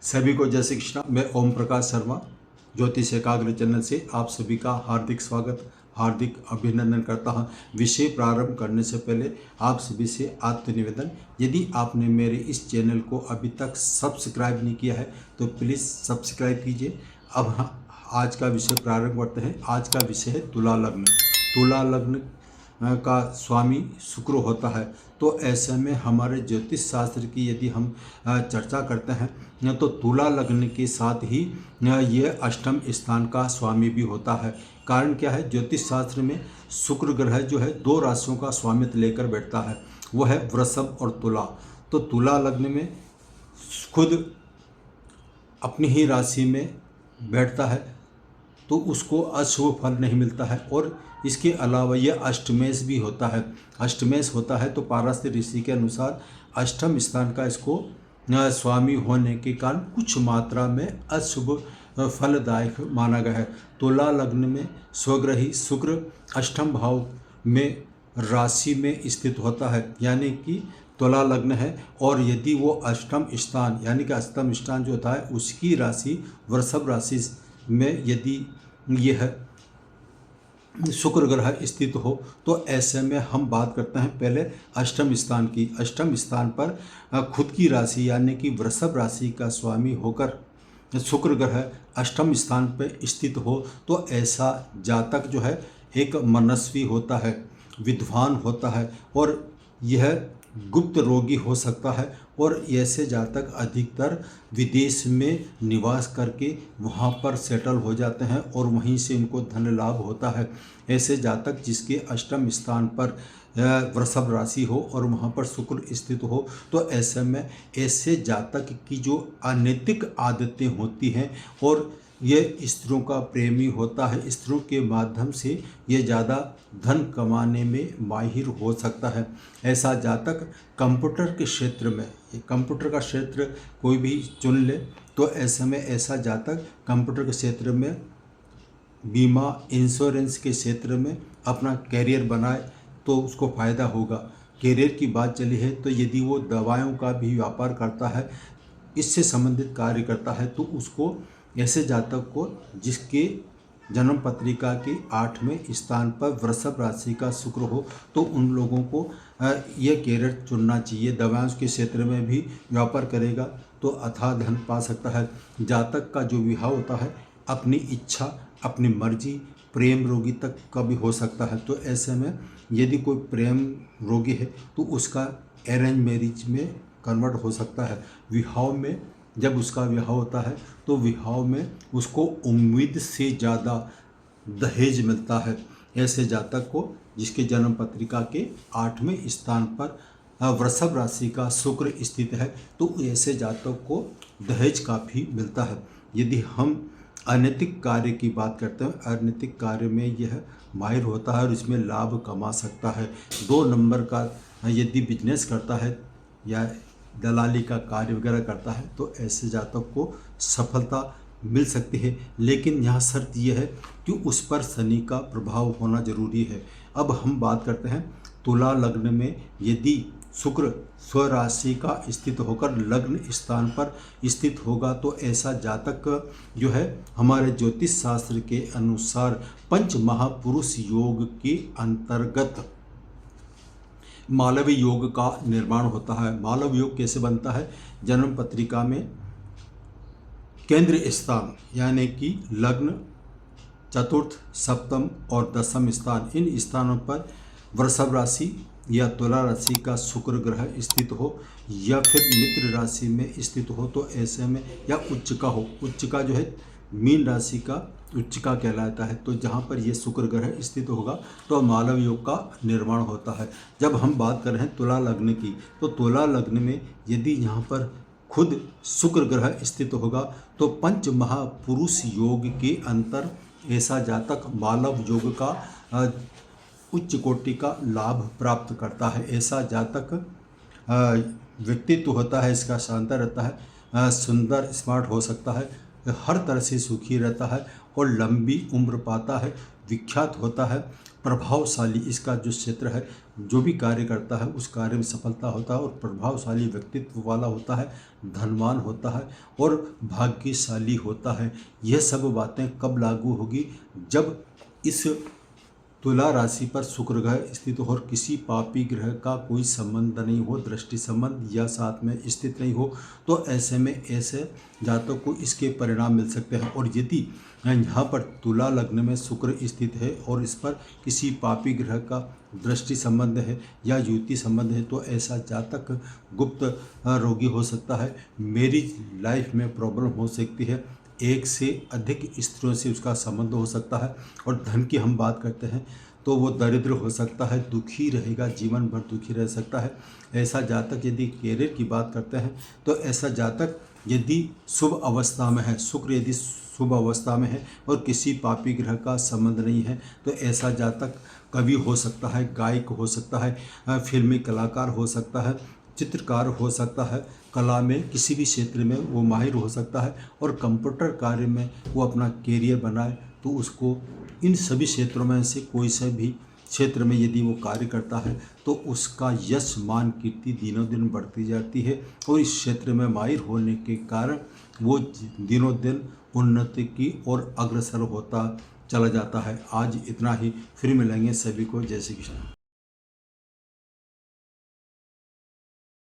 सभी को जय श्री कृष्णा। मैं ओम प्रकाश शर्मा ज्योतिष एकाग्र चैनल से आप सभी का हार्दिक स्वागत, हार्दिक अभिनंदन करता हूं। विषय प्रारंभ करने से पहले आप सभी से आत्मनिवेदन, यदि आपने मेरे इस चैनल को अभी तक सब्सक्राइब नहीं किया है तो प्लीज़ सब्सक्राइब कीजिए। अब आज का विषय प्रारंभ करते हैं। आज का विषय है तुला लग्न। तुला लग्न का स्वामी शुक्र होता है। तो ऐसे में हमारे ज्योतिष शास्त्र की यदि हम चर्चा करते हैं तो तुला लग्न के साथ ही ये अष्टम स्थान का स्वामी भी होता है। कारण क्या है, ज्योतिष शास्त्र में शुक्र ग्रह जो है दो राशियों का स्वामित्व लेकर बैठता है, वो है वृषभ और तुला। तो तुला लग्न में खुद अपनी ही राशि में बैठता है तो उसको अशुभ फल नहीं मिलता है। और इसके अलावा यह अष्टमेश भी होता है। अष्टमेश होता है तो पारस्य ऋषि के अनुसार अष्टम स्थान का इसको स्वामी होने के कारण कुछ मात्रा में अशुभ फलदायक माना गया है। तुला लग्न में स्वग्रही शुक्र अष्टम भाव में राशि में स्थित होता है, यानी कि तुला लग्न है। और यदि वो अष्टम स्थान यानी कि अष्टम स्थान जो होता है उसकी राशि वृषभ राशि में यदि यह शुक्र ग्रह स्थित हो तो ऐसे में हम बात करते हैं पहले अष्टम स्थान की। अष्टम स्थान पर खुद की राशि यानी कि वृषभ राशि का स्वामी होकर शुक्र ग्रह अष्टम स्थान पर स्थित हो तो ऐसा जातक जो है एक मनस्वी होता है, विद्वान होता है और यह गुप्त रोगी हो सकता है। और ऐसे जातक अधिकतर विदेश में निवास करके वहाँ पर सेटल हो जाते हैं और वहीं से उनको धन लाभ होता है। ऐसे जातक जिसके अष्टम स्थान पर वृषभ राशि हो और वहाँ पर शुक्र स्थित हो तो ऐसे में ऐसे जातक की जो अनैतिक आदतें होती हैं और ये स्त्रियों का प्रेमी होता है, स्त्रियों के माध्यम से ये ज़्यादा धन कमाने में माहिर हो सकता है। ऐसा जातक कंप्यूटर के क्षेत्र में, कंप्यूटर का क्षेत्र कोई भी चुन ले तो ऐसे में ऐसा जातक कंप्यूटर के क्षेत्र में, बीमा इंश्योरेंस के क्षेत्र में अपना कैरियर बनाए तो उसको फ़ायदा होगा। कैरियर की बात चली है तो यदि वो दवाओं का भी व्यापार करता है, इससे संबंधित कार्य करता है तो उसको, ऐसे जातक को जिसके जन्म पत्रिका के 8वें स्थान पर वृषभ राशि का शुक्र हो तो उन लोगों को यह कैरियर चुनना चाहिए। दवाओं के क्षेत्र में भी व्यापार करेगा तो अथाह धन पा सकता है। जातक का जो विवाह होता है अपनी इच्छा, अपनी मर्जी, प्रेम रोगी तक का भी हो सकता है। तो ऐसे में यदि कोई प्रेम रोगी है तो उसका अरेंज मैरिज में कन्वर्ट हो सकता है। विवाह में जब उसका विवाह होता है तो विवाह में उसको उम्मीद से ज़्यादा दहेज मिलता है। ऐसे जातक को जिसके जन्म पत्रिका के 8वें स्थान पर वृषभ राशि का शुक्र स्थित है तो ऐसे जातक को दहेज काफ़ी मिलता है। यदि हम अनैतिक कार्य की बात करते हैं, अनैतिक कार्य में यह माहिर होता है और इसमें लाभ कमा सकता है। 2 नंबर का यदि बिजनेस करता है या दलाली का कार्य वगैरह करता है तो ऐसे जातक को सफलता मिल सकती है। लेकिन यहाँ शर्त यह है कि उस पर शनि का प्रभाव होना जरूरी है। अब हम बात करते हैं तुला लग्न में यदि शुक्र स्वराशि का स्थित होकर लग्न स्थान पर स्थित होगा तो ऐसा जातक जो है हमारे ज्योतिष शास्त्र के अनुसार पंच महापुरुष योग के अंतर्गत मालवीय योग का निर्माण होता है। मालव योग कैसे बनता है, जन्म पत्रिका में केंद्र स्थान यानी कि लग्न, चतुर्थ, सप्तम और दसम स्थान, इन स्थानों पर वृषभ राशि या तुला राशि का शुक्र ग्रह स्थित हो या फिर मित्र राशि में स्थित हो तो ऐसे में, या उच्चका हो, उच्चका जो है मीन राशि का उच्चका कहलाता है, तो जहाँ पर ये शुक्र ग्रह स्थित होगा तो मालव योग का निर्माण होता है। जब हम बात कर रहे हैं तुला लग्न की तो तुला लग्न में यदि यहाँ पर खुद शुक्र ग्रह स्थित होगा तो पंच महापुरुष योग के अंतर ऐसा जातक मालव योग का उच्च कोटि का लाभ प्राप्त करता है। ऐसा जातक व्यक्तित्व होता है, इसका शानदार रहता है, सुंदर स्मार्ट हो सकता है, हर तरह से सुखी रहता है और लंबी उम्र पाता है, विख्यात होता है, प्रभावशाली इसका जो क्षेत्र है, जो भी कार्य करता है उस कार्य में सफलता होता है और प्रभावशाली व्यक्तित्व वाला होता है, धनवान होता है और भाग्यशाली होता है। यह सब बातें कब लागू होगी? जब इस तुला राशि पर शुक्र ग्रह स्थित हो और किसी पापी ग्रह का कोई संबंध नहीं हो, दृष्टि संबंध या साथ में स्थित नहीं हो, तो ऐसे में ऐसे जातकों को इसके परिणाम मिल सकते हैं। और यदि यहाँ पर तुला लग्न में शुक्र स्थित है और इस पर किसी पापी ग्रह का दृष्टि संबंध है या युति संबंध है, तो ऐसा जातक गुप्त रोगी हो सकता है, मैरिज लाइफ में प्रॉब्लम हो सकती है, एक से अधिक स्त्रियों से उसका संबंध हो सकता है। और धन की हम बात करते हैं तो वो दरिद्र हो सकता है, दुखी रहेगा, जीवन भर दुखी रह सकता है। ऐसा जातक यदि कैरियर की बात करते हैं तो ऐसा जातक यदि शुभ अवस्था में है, शुक्र यदि शुभ अवस्था में है और किसी पापी ग्रह का संबंध नहीं है, तो ऐसा जातक कवि हो सकता है, गायक हो सकता है, फिल्मी कलाकार हो सकता है, चित्रकार हो सकता है, कला में किसी भी क्षेत्र में वो माहिर हो सकता है और कंप्यूटर कार्य में वो अपना कैरियर बनाए, तो उसको इन सभी क्षेत्रों में से कोई से भी क्षेत्र में यदि वो कार्य करता है तो उसका यश मान कीर्ति दिनों दिन बढ़ती जाती है और इस क्षेत्र में माहिर होने के कारण वो दिनों दिन उन्नति की ओर अग्रसर होता चला जाता है। आज इतना ही, फिर मिलेंगे। सभी को जय श्री कृष्ण।